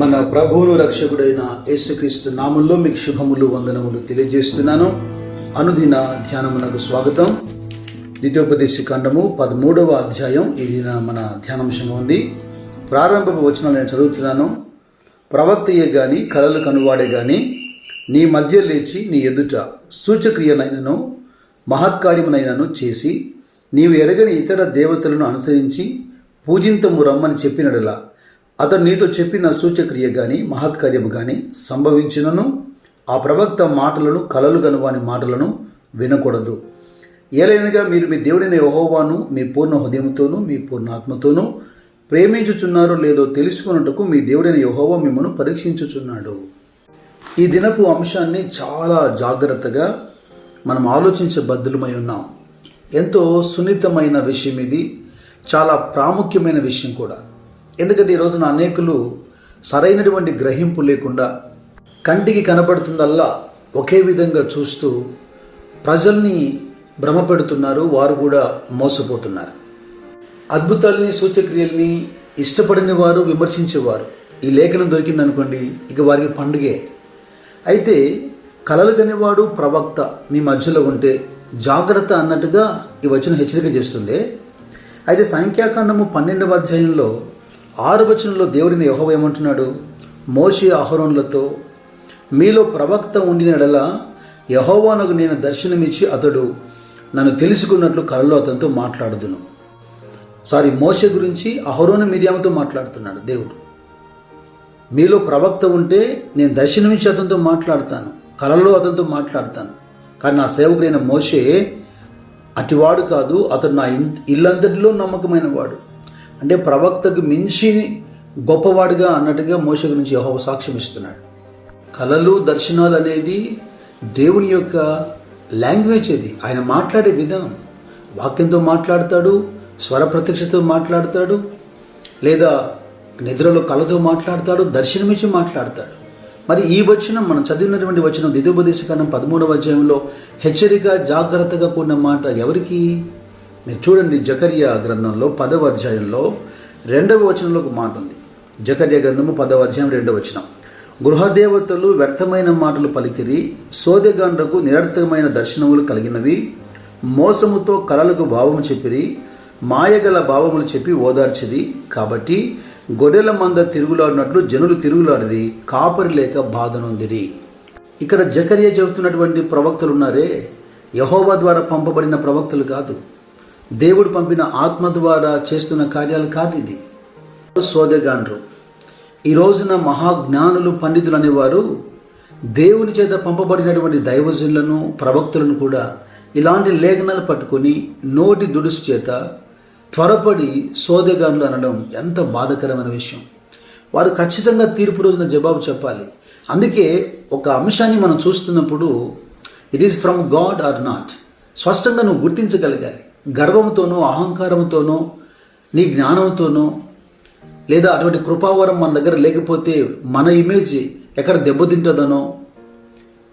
మన ప్రభువును రక్షకుడైన యేసుక్రీస్తు నామంలో మీకు శుభములు వందనములు తెలియజేస్తున్నాను. అనుదిన ధ్యానమునకు స్వాగతం. ద్వితీయోపదేశ కాండము 13వ అధ్యాయం ఇది మన ధ్యానాంశంగా ఉంది. ప్రారంభపు వచనాలు నేను చదువుతున్నాను. ప్రవక్తయే గాని కలలు కనువాడే గాని నీ మధ్య లేచి నీ ఎదుట సూచక్రియనైనను మహత్కార్యమునైనను చేసి నీవు ఎరగని ఇతర దేవతలను అనుసరించి పూజింతము రమ్మని చెప్పినడలా అతడు నీతో చెప్పిన సూచక్రియ గాని మహత్కార్యము గాని సంభవించినను ఆ ప్రవక్త మాటలను కలలు కనువాని మాటలను వినకూడదు. ఏలైనగా మీరు మీ దేవుడైన యెహోవాను మీ పూర్ణ హృదయంతోనూ మీ పూర్ణ ఆత్మతోనూ ప్రేమించుచున్నారో లేదో తెలుసుకున్నట్టుకు మీ దేవుడైన యెహోవా మిమ్మల్ని పరీక్షించుచున్నాడు. ఈ దినపు అంశాన్ని చాలా జాగ్రత్తగా మనం ఆలోచించబద్దులమై ఉన్నాం. ఎంతో సున్నితమైన విషయం ఇది, చాలా ప్రాముఖ్యమైన విషయం కూడా. ఎందుకంటే ఈరోజున అనేకులు సరైనటువంటి గ్రహింపు లేకుండా కంటికి కనబడుతుందల్లా ఒకే విధంగా చూస్తూ ప్రజల్ని భ్రమపెడుతున్నారు. వారు కూడా మోసపోతున్నారు. అద్భుతాలని సూచక్రియల్ని ఇష్టపడిన వారు విమర్శించేవారు ఈ లేఖనం దొరికిందనుకోండి, ఇక వారికి పండుగే. అయితే కలలు కనివాడు ప్రవక్త మీ మధ్యలో ఉంటే జాగ్రత్త అన్నట్టుగా ఈ వచనం హెచ్చరిక చేస్తుంది. అయితే సంఖ్యాకాండము 12వ అధ్యాయంలో 6వ వచనంలో దేవుడిని యెహోవా ఏమంటున్నాడు? మోషే అహరోనులతో మీలో ప్రవక్త ఉండిన యెడల యెహోవానకు నేను దర్శనమిచ్చి అతడు నన్ను తెలుసుకున్నట్లు కలలో అతనితో మాట్లాడుదును. మోషే గురించి అహరోను మిర్యాముతో మాట్లాడుతున్నాడు దేవుడు. మీలో ప్రవక్త ఉంటే నేను దర్శనమిచ్చి అతనితో మాట్లాడతాను, కలలో అతనితో మాట్లాడతాను. కానీ నా సేవకుడైన మోషే అటివాడు కాదు, అతడు నా ఇల్లంతటిలో నమ్మకమైన వాడు. అంటే ప్రవక్తకు మించి గొప్పవాడుగా అన్నట్టుగా మోషే గురించి యెహోవా సాక్ష్యం ఇస్తున్నాడు. కలలు దర్శనాలు అనేది దేవుని యొక్క లాంగ్వేజ్. అది ఆయన మాట్లాడే విధానం. వాక్యంతో మాట్లాడతాడు, స్వర ప్రత్యక్షతో మాట్లాడతాడు, లేదా నిద్రలో కళతో మాట్లాడతాడు, దర్శనమిచ్చి మాట్లాడతాడు. మరి ఈ వచనం మనం చదివినటువంటి వచనం ద్వితీయోపదేశకాండం 13వ అధ్యాయంలో హెచ్చరిక జాగ్రత్తగా కూడిన మాట ఎవరికి? మీరు చూడండి, జకర్యా గ్రంథంలో 10వ అధ్యాయంలో 2వ వచనంలో ఒక మాట ఉంది. జకర్యా గ్రంథము 10వ అధ్యాయం 2వ వచనం. గృహదేవతలు వ్యర్థమైన మాటలు పలికిరి, సోదెగాండ్రకు నిరర్థకమైన దర్శనములు కలిగినవి, మోసముతో కలలకు భావము చెప్పిరి, మాయగల భావములు చెప్పి ఓదార్చిరి. కాబట్టి గొర్రెల మంద తిరుగులాడినట్లు జనులు తిరుగులాడిరి, కాపరి లేక బాధనొందిరి. ఇక్కడ జకర్యా చెబుతున్నటువంటి ప్రవక్తలు ఉన్నారే, యెహోవా ద్వారా పంపబడిన ప్రవక్తలు కాదు, దేవుడు పంపిన ఆత్మ ద్వారా చేస్తున్న కార్యాలు కాదు. ఇది సోదెగాండ్రు. ఈ రోజున మహాజ్ఞానులు పండితులు అనేవారు దేవుని చేత పంపబడినటువంటి దైవజనులను ప్రవక్తలను కూడా ఇలాంటి లేఖనాలు పట్టుకొని నోటి దుడుసు చేత త్వరపడి సోదెగాన్లు అనడం ఎంత బాధాకరమైన విషయం. వారు ఖచ్చితంగా తీర్పు రోజున జవాబు చెప్పాలి. అందుకే ఒక అంశాన్ని మనం చూస్తున్నప్పుడు it is from God or not స్పష్టంగా నువ్వు గుర్తించగలగాలి. గర్వంతోనో అహంకారంతోనో నీ జ్ఞానంతోనో లేదా అటువంటి కృపావరం మన దగ్గర లేకపోతే మన ఇమేజ్ ఎక్కడ దెబ్బతింటుందనో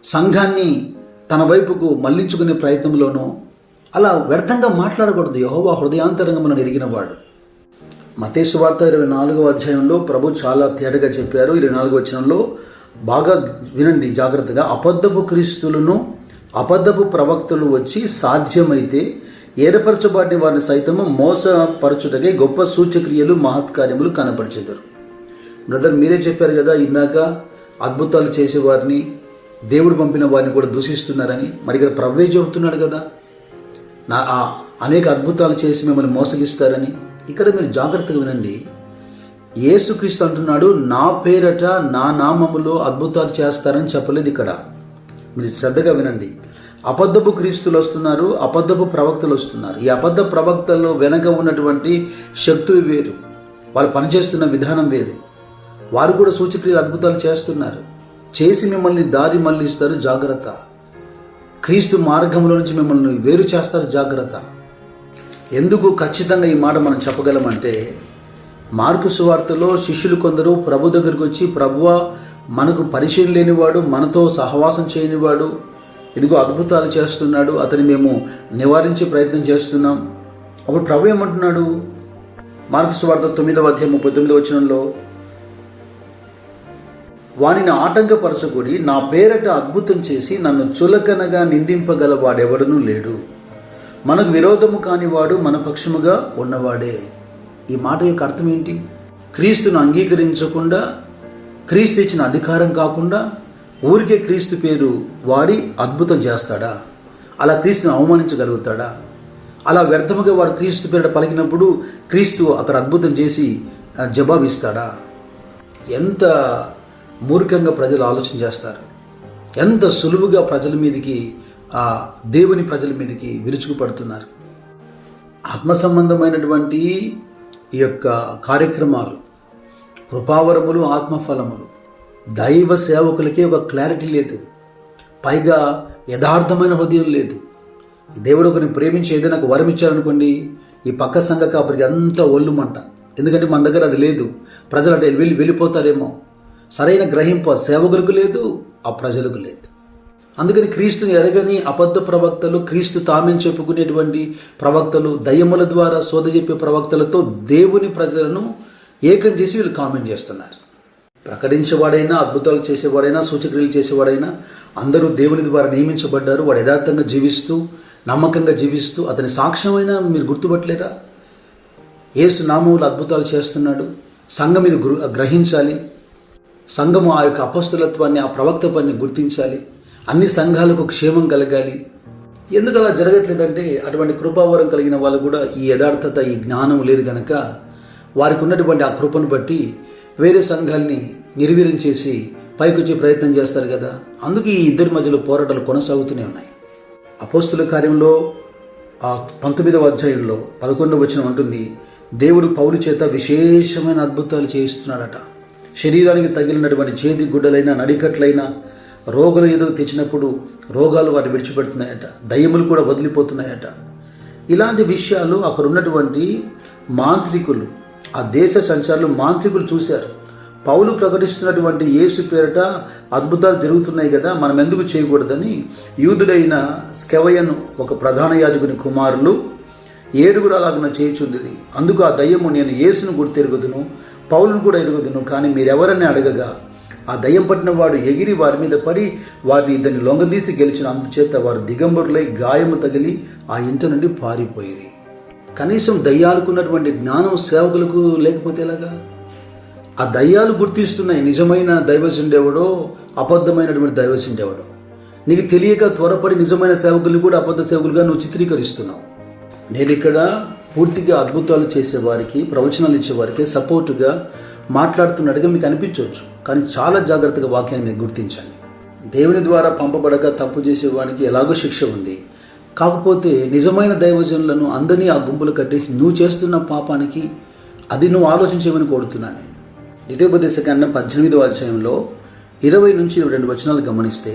సంఘాన్ని తన వైపుకు మళ్లించుకునే ప్రయత్నంలోనో అలా వ్యర్థంగా మాట్లాడకూడదు. యెహోవా హృదయాంతరంగములను ఎరిగినవాడు. మత్తయి సువార్త 24వ అధ్యాయంలో ప్రభు చాలా తేటగా చెప్పారు. 24వ వచనంలో బాగా వినండి జాగ్రత్తగా. అబద్ధపు క్రీస్తులను అబద్ధపు ప్రవక్తలు వచ్చి సాధ్యమైతే ఏర్పరచబడిన వారిని సైతము మోసపరచుటకే గొప్ప సూచక్రియలు మహత్కార్యములు కనపరిచెదరు. బ్రదర్, మీరే చెప్పారు కదా ఇందాక, అద్భుతాలు చేసేవారిని దేవుడు పంపిన వారిని కూడా దూషిస్తున్నారని. మరి ఇక్కడ ప్రభువే చెబుతున్నాడు కదా, అనేక అద్భుతాలు చేసి మిమ్మల్ని మోసగిస్తారని. ఇక్కడ మీరు జాగ్రత్తగా వినండి. యేసుక్రీస్తు అంటున్నాడు, నా పేరట నా నామములో అద్భుతాలు చేస్తారని చెప్పలేదు. ఇక్కడ మీరు శ్రద్ధగా వినండి. అబద్ధపు క్రీస్తులు వస్తున్నారు, అబద్ధపు ప్రవక్తలు వస్తున్నారు. ఈ అబద్ధ ప్రవక్తల్లో వెనక ఉన్నటువంటి శక్తులు వేరు, వాళ్ళు పనిచేస్తున్న విధానం వేరు. వారు కూడా సూచక్రియలు అద్భుతాలు చేస్తున్నారు, చేసి మిమ్మల్ని దారి మళ్లిస్తారు. జాగ్రత్త. క్రీస్తు మార్గంలో నుంచి మిమ్మల్ని వేరు చేస్తారు. జాగ్రత్త. ఎందుకు ఖచ్చితంగా ఈ మాట మనం చెప్పగలమంటే, మార్కు సువార్తలో శిష్యులు కొందరు ప్రభు దగ్గరికి వచ్చి, ప్రభువా, మనకు పరిచయం లేనివాడు, మనతో సహవాసం చేయనివాడు ఇదిగో అద్భుతాలు చేస్తున్నాడు, అతని మేము నివారించే ప్రయత్నం చేస్తున్నాం. అప్పుడు ప్రభు ఏమంటున్నాడు? మార్కు సువార్త 9వ అధ్యాయం 39వ వచనంలో, వానిని ఆటంకపరచకుడి, నా పేరట అద్భుతం చేసి నన్ను చులకనగా నిందింపగల వాడెవడనూ లేడు. మనకు విరోధము కానివాడు మన పక్షముగా ఉన్నవాడే. ఈ మాట యొక్క అర్థం ఏంటి? క్రీస్తును అంగీకరించకుండా, క్రీస్తు ఇచ్చిన అధికారం కాకుండా ఊరికే క్రీస్తు పేరు వాడి అద్భుతం చేస్తాడా? అలా క్రీస్తుని అవమానించగలుగుతాడా? అలా వ్యర్థముగా వాడు క్రీస్తు పేరిట పలికినప్పుడు క్రీస్తు అక్కడ అద్భుతం చేసి జవాబిస్తాడా? ఎంత మూర్ఖంగా ప్రజలు ఆలోచన చేస్తారు. ఎంత సులువుగా ప్రజల మీదకి, దేవుని ప్రజల మీదకి విరుచుకుపడుతున్నారు. ఆత్మ సంబంధమైనటువంటి ఈ యొక్క కార్యక్రమాలు, కృపావరములు, ఆత్మఫలములు, దైవ సేవకులకే ఒక క్లారిటీ లేదు. పైగా యథార్థమైన హృదయం లేదు. దేవుడు ఒకరిని ప్రేమించి ఏదైనా ఒక వరం ఇచ్చారనుకోండి, ఈ పక్క సంఘ కాపరికి అంతా ఒళ్ళుమంట. ఎందుకంటే మన దగ్గర అది లేదు. ప్రజలు అంటే వెళ్ళిపోతారేమో. సరైన గ్రహింపు సేవకులకు లేదు, ఆ ప్రజలకు లేదు. అందుకని క్రీస్తుని ఎరగని అబద్ధ ప్రవక్తలు, క్రీస్తు తామని చెప్పుకునేటువంటి ప్రవక్తలు, దయ్యముల ద్వారా సోద చెప్పే ప్రవక్తలతో దేవుని ప్రజలను ఏకం చేసి వీళ్ళు కామెంట్ చేస్తున్నారు. ప్రకటించేవాడైనా, అద్భుతాలు చేసేవాడైనా, సూచక్రియలు చేసేవాడైనా అందరూ దేవుని ద్వారా నియమించబడ్డారు. వాడు యథార్థంగా జీవిస్తూ, నమ్మకంగా జీవిస్తూ అతని సాక్ష్యమైనా మీరు గుర్తుపట్టలేరా? యేసు నామములో అద్భుతాలు చేస్తున్నాడు. సంఘం ఇది గ్రహించాలి. సంఘము ఆ యొక్క అపస్తులత్వాన్ని, ఆ ప్రవక్త పని గుర్తించాలి. అన్ని సంఘాలకు క్షేమం కలగాలి. ఎందుకు అలా జరగట్లేదంటే అటువంటి కృపావరం కలిగిన వాళ్ళు కూడా ఈ యథార్థత, ఈ జ్ఞానం లేదు కనుక వారికి ఉన్నటువంటి ఆ కృపను బట్టి వేరే సంఘాల్ని నిర్వీర్యం చేసి పైకొచ్చే ప్రయత్నం చేస్తారు కదా. అందుకు ఈ ఇద్దరి మధ్యలో పోరాటాలు కొనసాగుతూనే ఉన్నాయి. అపోస్తుల కార్యంలో 19వ అధ్యాయంలో 11వ వచనం అంటుంది, దేవుడు పౌలు చేత విశేషమైన అద్భుతాలు చేయిస్తున్నాడట. శరీరానికి తగిలినటువంటి చేతి గుడ్డలైనా, నడికట్లైనా రోగులు ఏదో తెచ్చినప్పుడు రోగాలు వారిని విడిచిపెడుతున్నాయట. దయ్యములు కూడా వదిలిపోతున్నాయట. ఇలాంటి విషయాలు అక్కడ ఉన్నటువంటి మాంత్రికులు, ఆ దేశ సంచారులు, మాంత్రికులు చూశారు. పౌలు ప్రకటిస్తున్నటువంటి యేసు పేరిట అద్భుతాలు జరుగుతున్నాయి కదా, మనం ఎందుకు చేయకూడదని యూదుడైన స్కెవయను, ఒక ప్రధాన యాజకుని కుమారులు 7 అలాగున చేయుచుంది. అందుకు ఆ దయ్యము, నేను యేసును గుర్తెరుగుదును, పౌలును కూడా ఎరుగుదును, కానీ మీరెవరని అడగగా ఆ దయ్యం పట్టిన వాడు ఎగిరి వారి మీద పడి వారిని ఇద్దరిని లొంగదీసి గెలిచిన. అందుచేత వారు దిగంబరులై గాయము తగిలి ఆ ఇంటి నుండి పారిపోయిరి. కనీసం దయ్యాలకున్నటువంటి జ్ఞానం సేవకులకు లేకపోతే ఎలాగా? ఆ దయ్యాలు గుర్తిస్తున్నాయి నిజమైన దైవజనుడెవడో, అబద్ధమైనటువంటి దైవజనుడెవడో. నీకు తెలియక త్వరపడి నిజమైన సేవకులు కూడా అబద్ధ సేవకులుగా నువ్వు చిత్రీకరిస్తున్నావు. నేను ఇక్కడ పూర్తిగా అద్భుతాలు చేసేవారికి, ప్రవచనాలు ఇచ్చేవారికి సపోర్టుగా మాట్లాడుతున్నట్టుగా మీకు అనిపించవచ్చు. కానీ చాలా జాగ్రత్తగా వాక్యాన్ని మీరు గుర్తించండి. దేవుని ద్వారా పంపబడక తప్పు చేసేవానికి ఎలాగో శిక్ష ఉంది. కాకపోతే నిజమైన దైవజనులను అందరినీ ఆ గుంపులు కట్టేసి నువ్వు చేస్తున్న పాపానికి అది నువ్వు ఆలోచించేమని కోరుతున్నాను. ద్వితీయోపదేశకాండం 18వ అధ్యాయంలో 20 నుంచి 22 వచనాలు గమనిస్తే,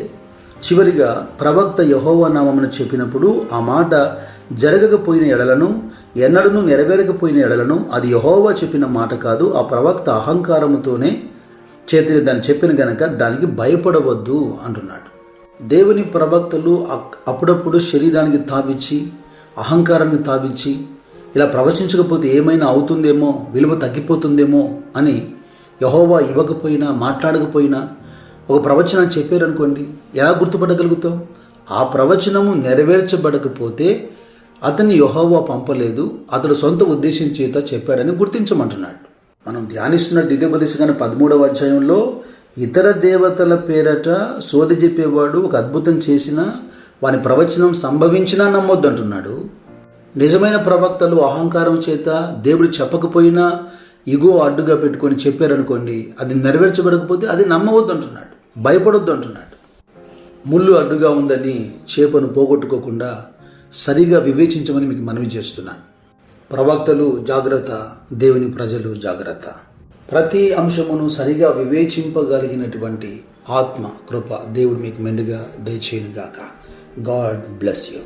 చివరిగా ప్రవక్త యెహోవా నామమున చెప్పినప్పుడు ఆ మాట జరగకపోయిన ఎడలను, ఎన్నడూ నెరవేరకపోయిన ఎడలను అది యెహోవా చెప్పిన మాట కాదు, ఆ ప్రవక్త అహంకారముతోనే చేతిని దాన్ని చెప్పిన గనక దానికి భయపడవద్దు అంటున్నాడు. దేవుని ప్రవక్తలు అప్పుడప్పుడు శరీరానికి తావిచ్చి, అహంకారానికి తావిచ్చి, ఇలా ప్రవచించకపోతే ఏమైనా అవుతుందేమో, విలువ తగ్గిపోతుందేమో అని యెహోవా ఇవ్వకపోయినా, మాట్లాడకపోయినా ఒక ప్రవచనం చెప్పారనుకోండి, ఎలా గుర్తుపట్టగలుగుతాం? ఆ ప్రవచనము నెరవేర్చబడకపోతే అతన్ని యెహోవా పంపలేదు, అతడు సొంత ఉద్దేశం చేత చెప్పాడని గుర్తించమంటున్నాడు. మనం ధ్యానిస్తున్న ద్వితీయోపదేశకాండం 13వ అధ్యాయంలో ఇతర దేవతల పేరట సోది చెప్పేవాడు ఒక అద్భుతం చేసినా, వాని ప్రవచనం సంభవించినా నమ్మొద్దు అంటున్నాడు. నిజమైన ప్రవక్తలు అహంకారం చేత దేవుడు చెప్పకపోయినా ఇగో అడ్డుగా పెట్టుకొని చెప్పారనుకోండి, అది నెరవేర్చబడకపోతే అది నమ్మవద్దు అంటున్నాడు, భయపడొద్దు అంటున్నాడు. ముళ్ళు అడ్డుగా ఉందని చేపను పోగొట్టుకోకుండా సరిగా వివేచించమని మీకు మనవి చేస్తున్నాను. ప్రవక్తలు జాగ్రత్త, దేవుని ప్రజలు జాగ్రత్త. ప్రతి అంశమును సరిగా వివేచింపగలిగినటువంటి ఆత్మ కృప దేవుడు మీకు మెండుగా దయచేయునుగాక. God bless you.